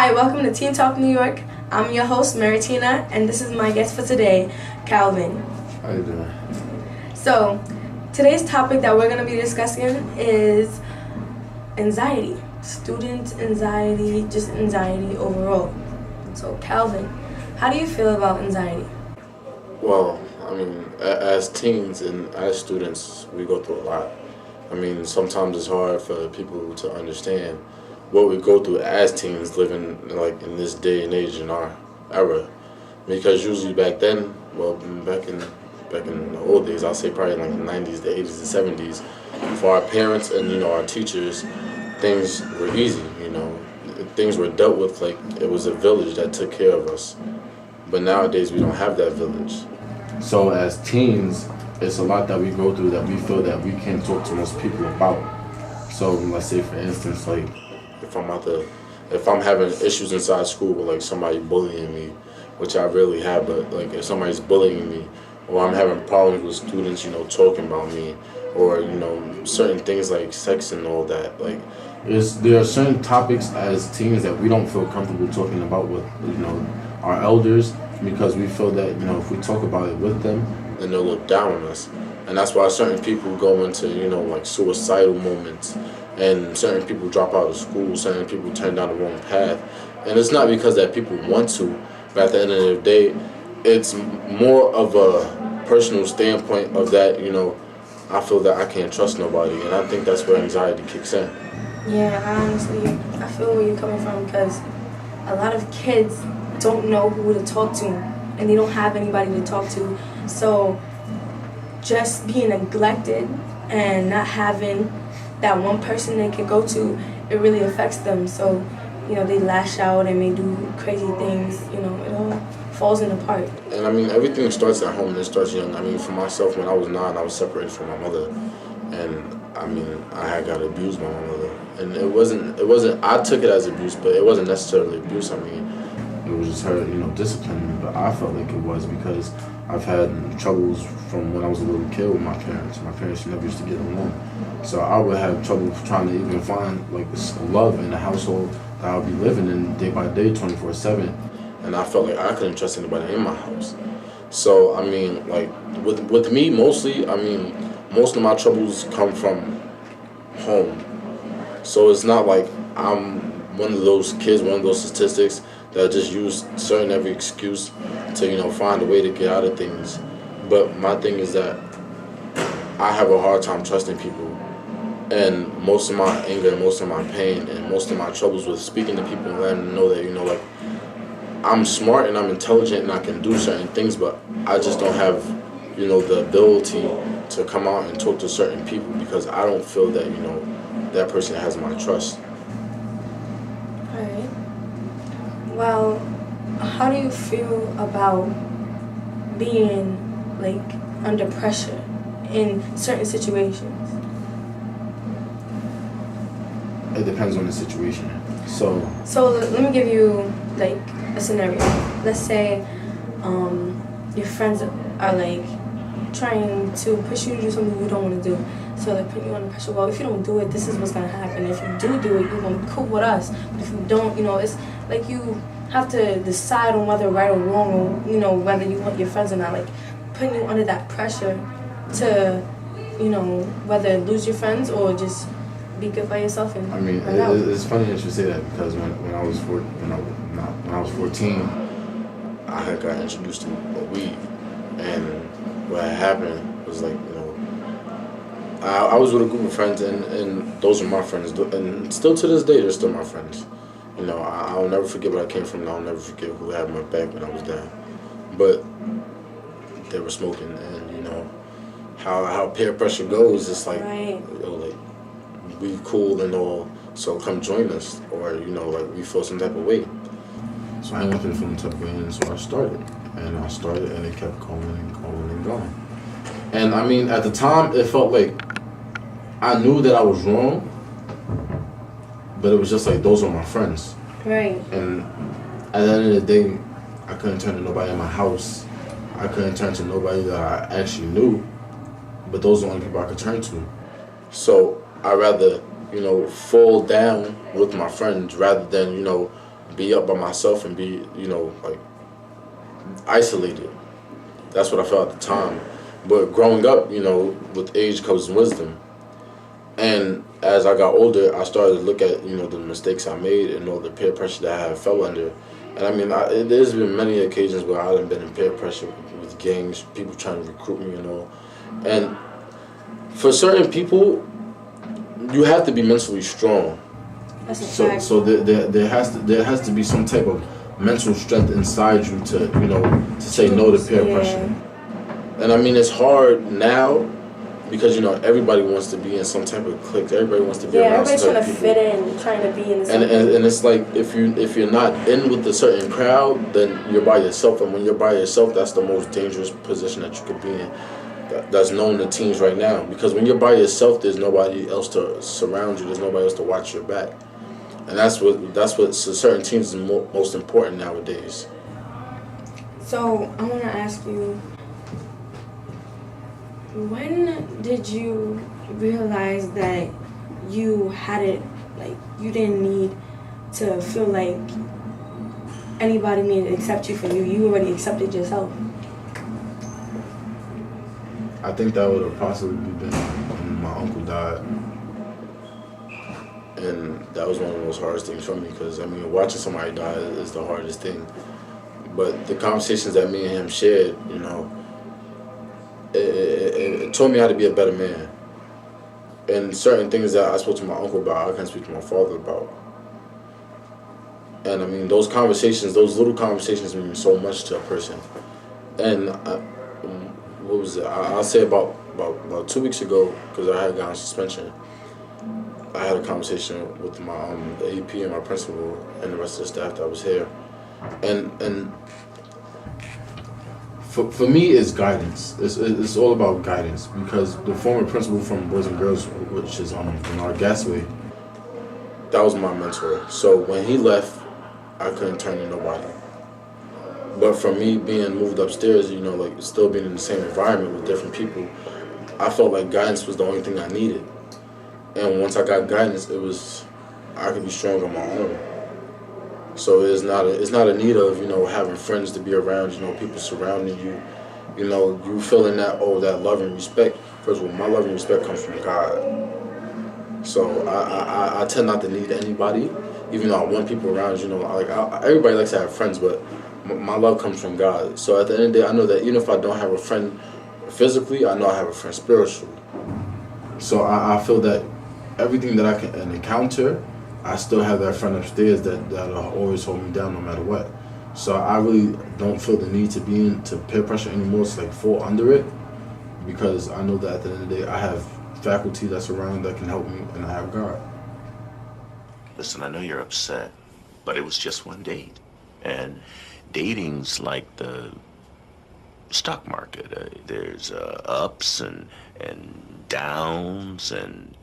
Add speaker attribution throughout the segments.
Speaker 1: Hi, welcome to Teen Talk New York. I'm your host, Marritina, and this is my guest for today, Calvin.
Speaker 2: How you doing?
Speaker 1: So, today's topic that we're going to be discussing is anxiety. Student anxiety, just anxiety overall. So, Calvin, how do you feel about anxiety?
Speaker 2: Well, I mean, as teens and as students, we go through a lot. I mean, sometimes it's hard for people to understand what we go through as teens living like in this day and age in our era. Because usually back then, well, back in the old days, I'll say probably like the 90s, the 80s, the 70s, for our parents and, our teachers, things were easy, Things were dealt with like it was a village that took care of us. But nowadays, we don't have that village. So as teens, it's a lot that we go through that we feel that we can't talk to most people about. So let's say, for instance, like if I'm having issues inside school with like somebody bullying me, which I rarely have, but like if somebody's bullying me, or I'm having problems with students, talking about me, or certain things like sex and all that, like there are certain topics as teens that we don't feel comfortable talking about with our elders, because we feel that if we talk about it with them, then they'll look down on us. And that's why certain people go into like suicidal moments, and certain people drop out of school, certain people turn down the wrong path. And it's not because that people want to, but at the end of the day, it's more of a personal standpoint of that, I feel that I can't trust nobody, and I think that's where anxiety kicks in.
Speaker 1: Yeah, honestly, I feel where you're coming from, because a lot of kids don't know who to talk to, and they don't have anybody to talk to. So just being neglected and not having that one person they can go to, it really affects them. So, they lash out and they do crazy things. It all falls apart.
Speaker 2: And I mean, everything starts at home and it starts young. I mean, for myself, when I was 9, I was separated from my mother. And I mean, I had got abused by my mother. And it wasn't, I took it as abuse, but it wasn't necessarily abuse. I mean, it was just her, disciplining me. But I felt like it was because I've had troubles from when I was a little kid with my parents. My parents never used to get along. So I would have trouble trying to even find like this love in the household that I would be living in day by day, 24/7. And I felt like I couldn't trust anybody in my house. So, I mean, like, with me, mostly, I mean, most of my troubles come from home. So it's not like I'm one of those kids, one of those statistics that just use certain every excuse to, find a way to get out of things. But my thing is that I have a hard time trusting people. And most of my anger and most of my pain and most of my troubles with speaking to people and letting them know that, like, I'm smart and I'm intelligent and I can do certain things, but I just don't have, the ability to come out and talk to certain people because I don't feel that, that person has my trust.
Speaker 1: All right. Well, how do you feel about being, like, under pressure in certain situations?
Speaker 2: It depends on the situation. So
Speaker 1: let me give you, like, a scenario. Let's say your friends are like trying to push you to do something you don't want to do. So they're putting you under pressure. Well, if you don't do it, this is what's gonna happen. If you do it, you're gonna be cool with us. But if you don't, it's like you have to decide on whether right or wrong, or whether you want your friends or not. Like putting you under that pressure to, whether lose your friends or just be good by yourself and
Speaker 2: I mean, it's funny that you say that because when I was 14, I had got introduced to weed, and what had happened was like, I was with a group of friends, and those are my friends, and still to this day, they're still my friends. I'll never forget where I came from, and I'll never forget who had my back when I was down. But they were smoking, and how peer pressure goes, it's like,
Speaker 1: right.
Speaker 2: Like, we cool and all, so come join us, or like we feel some type of way. So I ended up in feeling type of way, and so I started, and it kept going and going. And I mean, at the time, it felt like I knew that I was wrong, but it was just like those are my friends.
Speaker 1: Right.
Speaker 2: And at the end of the day, I couldn't turn to nobody in my house. I couldn't turn to nobody that I actually knew, but those are the only people I could turn to. So I'd rather, fall down with my friends rather than, be up by myself and be, like isolated. That's what I felt at the time. But growing up, with age comes wisdom. And as I got older, I started to look at, the mistakes I made and all the peer pressure that I have fell under. And I mean, there's been many occasions where I've been in peer pressure with gangs, people trying to recruit me and all. And for certain people, you have to be mentally strong.
Speaker 1: That's a fact.
Speaker 2: So there has to be some type of mental strength inside you to to say no to peer pressure. And I mean, it's hard now because everybody wants to be in some type of clique. Everybody wants to be around
Speaker 1: everybody's
Speaker 2: certain
Speaker 1: trying to
Speaker 2: people.
Speaker 1: fit in, trying to be in the same.
Speaker 2: And it's like if you're not in with a certain crowd, then you're by yourself. And when you're by yourself, that's the most dangerous position that you could be in. That's known to teens right now, because when you're by yourself, there's nobody else to surround you. There's nobody else to watch your back, and that's what to certain teens is most important nowadays.
Speaker 1: So I want to ask you, when did you realize that you had it, like you didn't need to feel like anybody needed to accept you for you? You already accepted yourself.
Speaker 2: I think that would have possibly been when my uncle died. And that was one of the most hardest things for me, because, I mean, watching somebody die is the hardest thing. But the conversations that me and him shared, it taught me how to be a better man. And certain things that I spoke to my uncle about, I can't speak to my father about. And, I mean, those little conversations mean so much to a person. And what was it? I'll say about 2 weeks ago, because I had gotten suspension. I had a conversation with my the AP and my principal and the rest of the staff that was here, and for me, it's guidance. It's all about guidance, because the former principal from Boys and Girls, which is Bernard Gasway, that was my mentor. So when he left, I couldn't turn to nobody. But for me being moved upstairs, like still being in the same environment with different people, I felt like guidance was the only thing I needed. And once I got guidance, I could be strong on my own. So it's not a need of having friends to be around, people surrounding you, you feeling that love and respect. First of all, my love and respect comes from God. So I tend not to need anybody, even though I want people around. Everybody likes to have friends, but my love comes from God. So at the end of the day, I know that even if I don't have a friend physically, I know I have a friend spiritually. So I feel that everything that I can encounter, I still have that friend upstairs that'll always hold me down no matter what. So I really don't feel the need to be into peer pressure anymore. It's like fall under it, because I know that at the end of the day, I have faculty that's around that can help me, and I have God.
Speaker 3: Listen, I know you're upset, but it was just one date. And dating's like the stock market. There's ups and downs and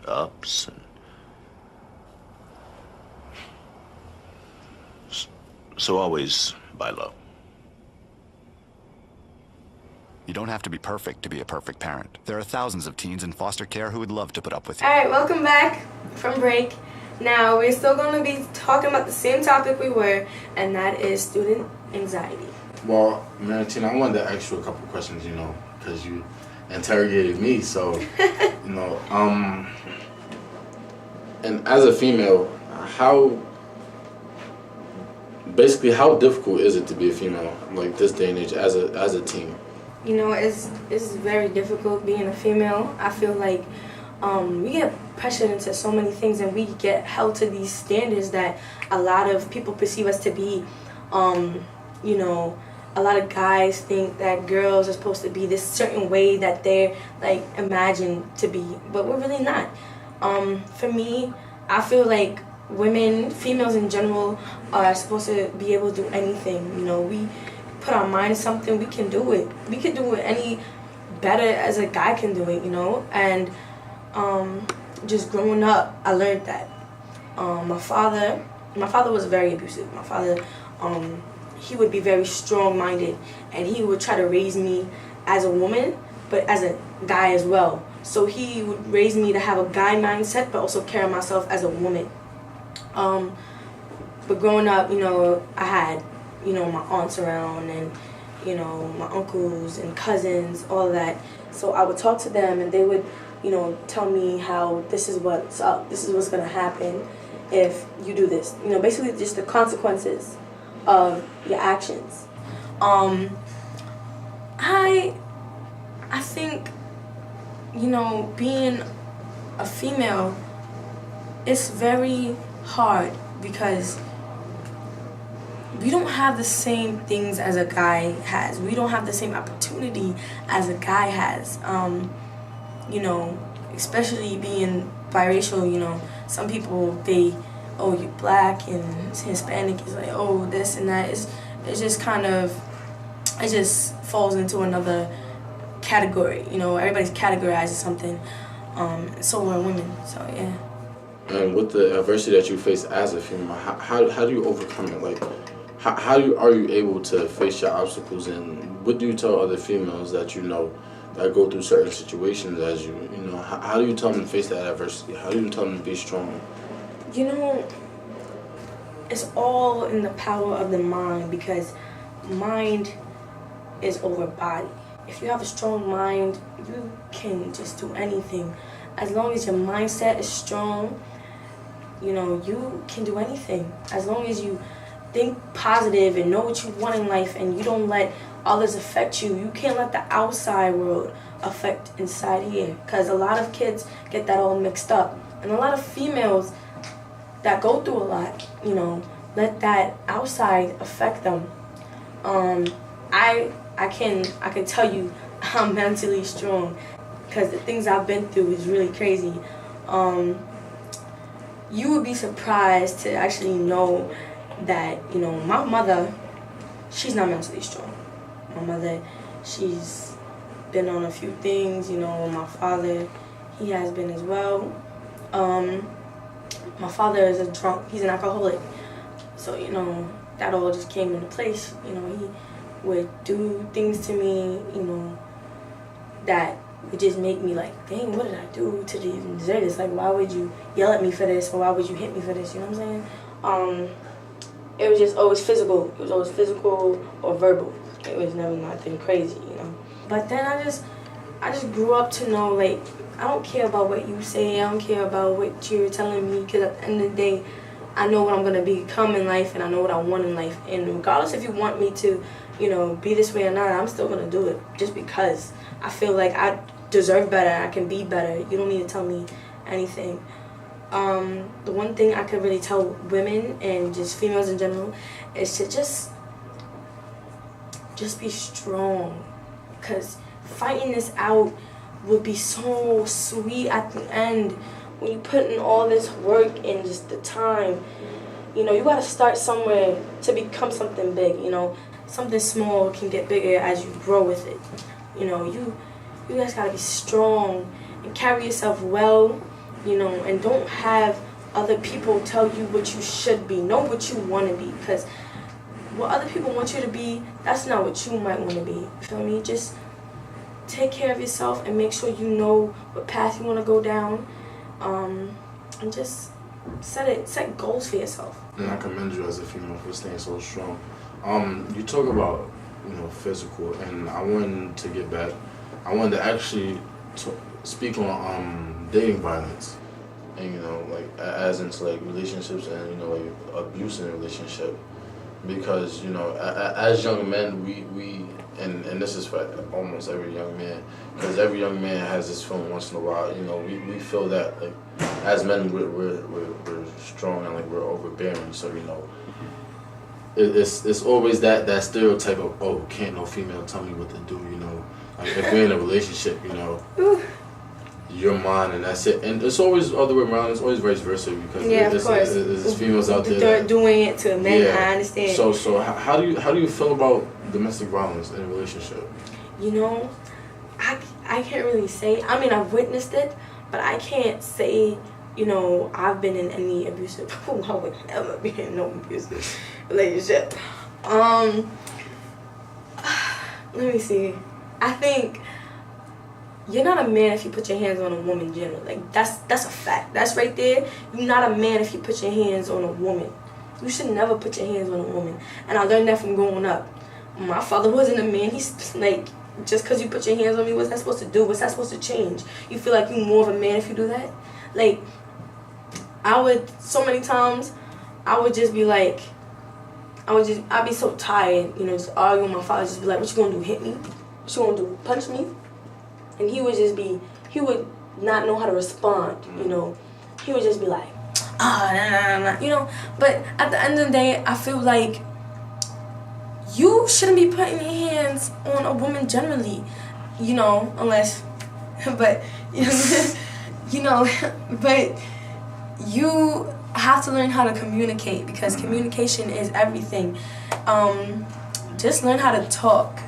Speaker 3: ups and so always buy low.
Speaker 4: You don't have to be perfect to be a perfect parent. There are thousands of teens in foster care who would love to put up with you.
Speaker 1: All right, welcome back from break. Now we're still going to be talking about the same topic we were, and that is student anxiety.
Speaker 2: Well, Marritina, I wanted to ask you a couple questions, because you interrogated me. So, and as a female, how difficult is it to be a female like this day and age as a teen?
Speaker 1: It's very difficult being a female. I feel like we get pressured into so many things, and we get held to these standards that a lot of people perceive us to be. A lot of guys think that girls are supposed to be this certain way that they're like imagined to be, but we're really not. For me, I feel like females in general, are supposed to be able to do anything. We put our mind to something, we can do it. We can do it any better as a guy can do it, And just growing up, I learned that. My father was very abusive. My father, he would be very strong-minded, and he would try to raise me as a woman, but as a guy as well. So he would raise me to have a guy mindset, but also carry myself as a woman. But growing up, I had, my aunts around and, my uncles and cousins, all of that. So I would talk to them and they would, tell me how this is what's up, this is what's going to happen if you do this. Basically just the consequences of your actions. I think, being a female is very hard because we don't have the same things as a guy has. We don't have the same opportunity as a guy has. Especially being biracial, some people, oh, you're black and Hispanic, is like, oh, this and that. It's just kind of, it just falls into another category. Everybody's categorized as something. So are women, so yeah.
Speaker 2: And with the adversity that you face as a female, how do you overcome it? Like, are you able to face your obstacles, and what do you tell other females that that go through certain situations as you? How do you tell them to face that adversity? How do you tell them to be strong?
Speaker 1: It's all in the power of the mind, because mind is over body. If you have a strong mind, you can just do anything. As long as your mindset is strong, you can do anything. As long as you think positive and know what you want in life and you don't let others affect you. You can't let the outside world affect inside here, because a lot of kids get that all mixed up. And a lot of females that go through a lot, let that outside affect them. I can tell you I'm mentally strong, because the things I've been through is really crazy. You would be surprised to actually know that, my mother, she's not mentally strong. My mother, she's been on a few things, my father, he has been as well. My father is a drunk, he's an alcoholic. So, that all just came into place. He would do things to me, that would just make me like, dang, what did I do to even deserve this? Like, why would you yell at me for this, or why would you hit me for this? You know what I'm saying? It was just always physical. It was always physical or verbal. It was never nothing crazy, But then I just grew up to know, like, I don't care about what you say. I don't care about what you're telling me, because at the end of the day, I know what I'm going to become in life, and I know what I want in life. And regardless if you want me to, be this way or not, I'm still going to do it, just because I feel like I deserve better. I can be better. You don't need to tell me anything. The one thing I could really tell women and just females in general is to just be strong, because fighting this out would be so sweet at the end when you put in all this work and just the time. You gotta start somewhere to become something big. Something small can get bigger as you grow with it. You guys gotta be strong and carry yourself well, and don't have other people tell you what you should be. Know what you want to be, because what other people want you to be, that's not what you might want to be. You feel me? Just take care of yourself and make sure you know what path you want to go down, and just set goals for yourself.
Speaker 2: And I commend you as a female for staying so strong. You talk about physical, and I wanted to get back. I wanted to actually speak on dating violence, and like as into like relationships and like abuse in a relationship, because as young men we and this is for almost every young man, because every young man has this feeling once in a while. We feel that like as men we're strong and like we're overbearing, so it's always that stereotype of, oh, can't no female tell me what to do, like if we're in a relationship, you're mine and that's it. And it's always the other way around. It's always vice versa, because there's females out there
Speaker 1: they're doing it to men. Yeah. I understand.
Speaker 2: So how do you feel about domestic violence in a relationship?
Speaker 1: I can't really say. I mean, I've witnessed it, but I can't say I've been in any abusive. I would never be in no abusive relationship. Let me see. I think you're not a man if you put your hands on a woman generally. Like, that's a fact. That's right there. You're not a man if you put your hands on a woman. You should never put your hands on a woman. And I learned that from growing up. My father wasn't a man. He's like, just because you put your hands on me, what's that supposed to do? What's that supposed to change? You feel like you're more of a man if you do that? Like, so many times, I would just be like, I'd be so tired, you know, just arguing with my father, just be like, what you gonna do, hit me? What you gonna do, punch me? And he would not know how to respond, you know. He would just be like, you know. But at the end of the day, I feel like you shouldn't be putting your hands on a woman generally, you know, unless, but, you know, but you have to learn how to communicate, because communication is everything. Just learn how to talk,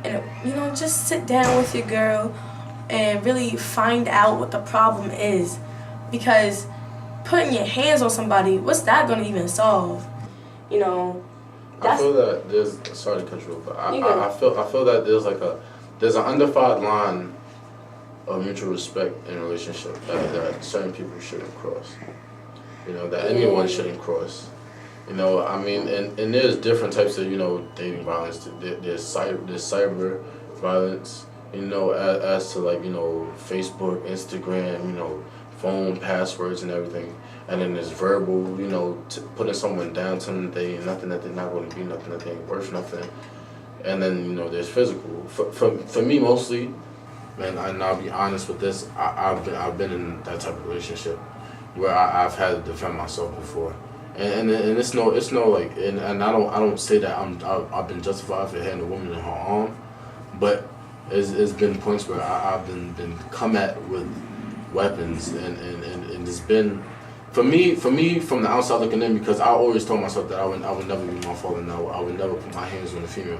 Speaker 1: and, you know, just sit down with your girl and really find out what the problem is, because putting your hands on somebody, what's that going to even solve? You know,
Speaker 2: I feel that there's, sorry to cut you off, but I feel that there's an undefined line of mutual respect in a relationship that certain people shouldn't cross. You know, that anyone shouldn't cross. You know, I mean, and there's different types of, you know, dating violence. There's cyber violence, you know, as to, like, you know, Facebook, Instagram, you know, phone passwords and everything. And then there's verbal, you know, putting someone down, telling them they ain't nothing, that they're not going to be nothing, that they ain't worth nothing. And then, you know, there's physical. For me, mostly, and I'll be honest with this, I've been in that type of relationship where I've had to defend myself before, and it's no like, and I don't say that I've been justified for hitting a woman in her arm, but it's been points where I've been come at with weapons, and it's been for me from the outside looking in, because I always told myself that I would never be my father, and I would never put my hands on a female.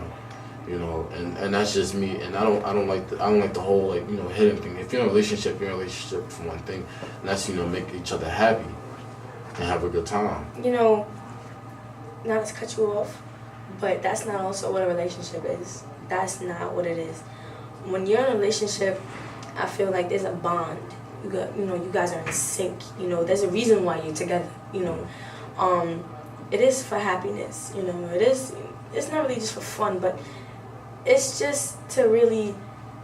Speaker 2: You know, and that's just me, and I don't like the whole, like, you know, hitting thing. If you're in a relationship, for one thing, and that's, you know, make each other happy and have a good time.
Speaker 1: You know, not to cut you off, but that's not also what a relationship is. That's not what it is. When you're in a relationship, I feel like there's a bond. You guys are in sync. You know, there's a reason why you're together. You know, it is for happiness. You know, it's not really just for fun, but it's just to really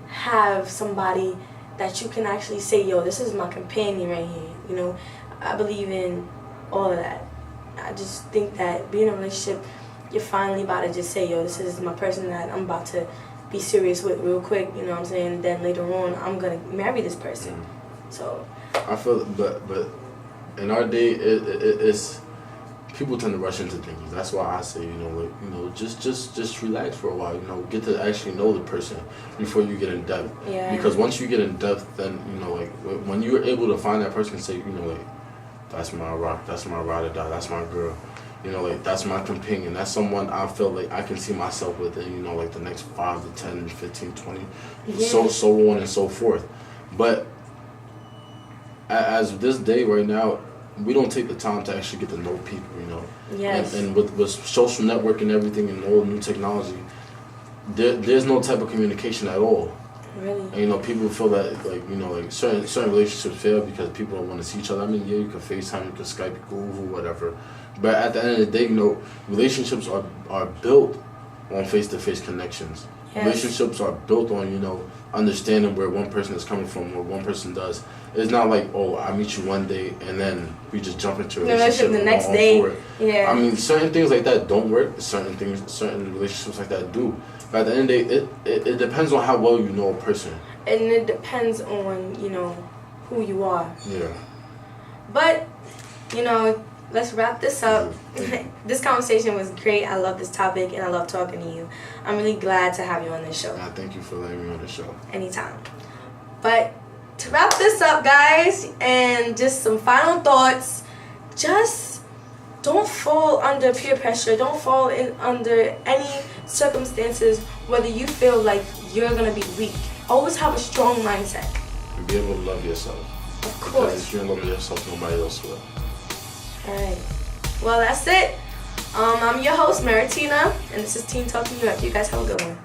Speaker 1: have somebody that you can actually say, yo, this is my companion right here. You know, I believe in all of that. I just think that being in a relationship, you're finally about to just say, yo, this is my person that I'm about to be serious with real quick, you know what I'm saying? Then later on, I'm going to marry this person. So
Speaker 2: I feel, but in our day, it's people tend to rush into things. That's why I say, you know, just relax for a while. You know, get to actually know the person before you get in depth.
Speaker 1: Yeah.
Speaker 2: Because once you get in depth, then, you know, like, when you're able to find that person and say, you know, like, that's my rock, that's my ride or die, that's my girl. You know, like, that's my companion. That's someone I feel like I can see myself with in, you know, like, the next 5 to 10, 15, 20, so on and so forth. But as of this day right now, we don't take the time to actually get to know people, you know.
Speaker 1: Yes.
Speaker 2: And with social network and everything and all the new technology, there's no type of communication at all.
Speaker 1: Really?
Speaker 2: And, you know, people feel that, like, you know, like, certain relationships fail because people don't want to see each other. I mean, yeah, you can FaceTime, you can Skype, you can Google, whatever. But at the end of the day, you know, relationships are built on face-to-face connections. Yes. Relationships are built on, you know, understanding where one person is coming from, what one person does. It's not like, oh, I meet you one day and then we just jump into a relationship
Speaker 1: the next day. Yeah.
Speaker 2: I mean, certain things like that don't work. Certain relationships like that do. But at the end of the day, it depends on how well you know a person.
Speaker 1: And it depends on, you know, who you are.
Speaker 2: Yeah.
Speaker 1: But, you know, let's wrap this up. This conversation was great. I love this topic and I love talking to you. I'm really glad to have you on this show.
Speaker 2: Thank you for letting me on the show.
Speaker 1: Anytime. But to wrap this up, guys, and just some final thoughts, just don't fall under peer pressure. Don't fall under any circumstances whether you feel like you're going to be weak. Always have a strong mindset.
Speaker 2: And be able to love yourself.
Speaker 1: Of course.
Speaker 2: Because if you don't love yourself, nobody else will.
Speaker 1: Alright. Well, that's it. I'm your host, Marritina, and this is Teen Talk New York. You guys have a good one.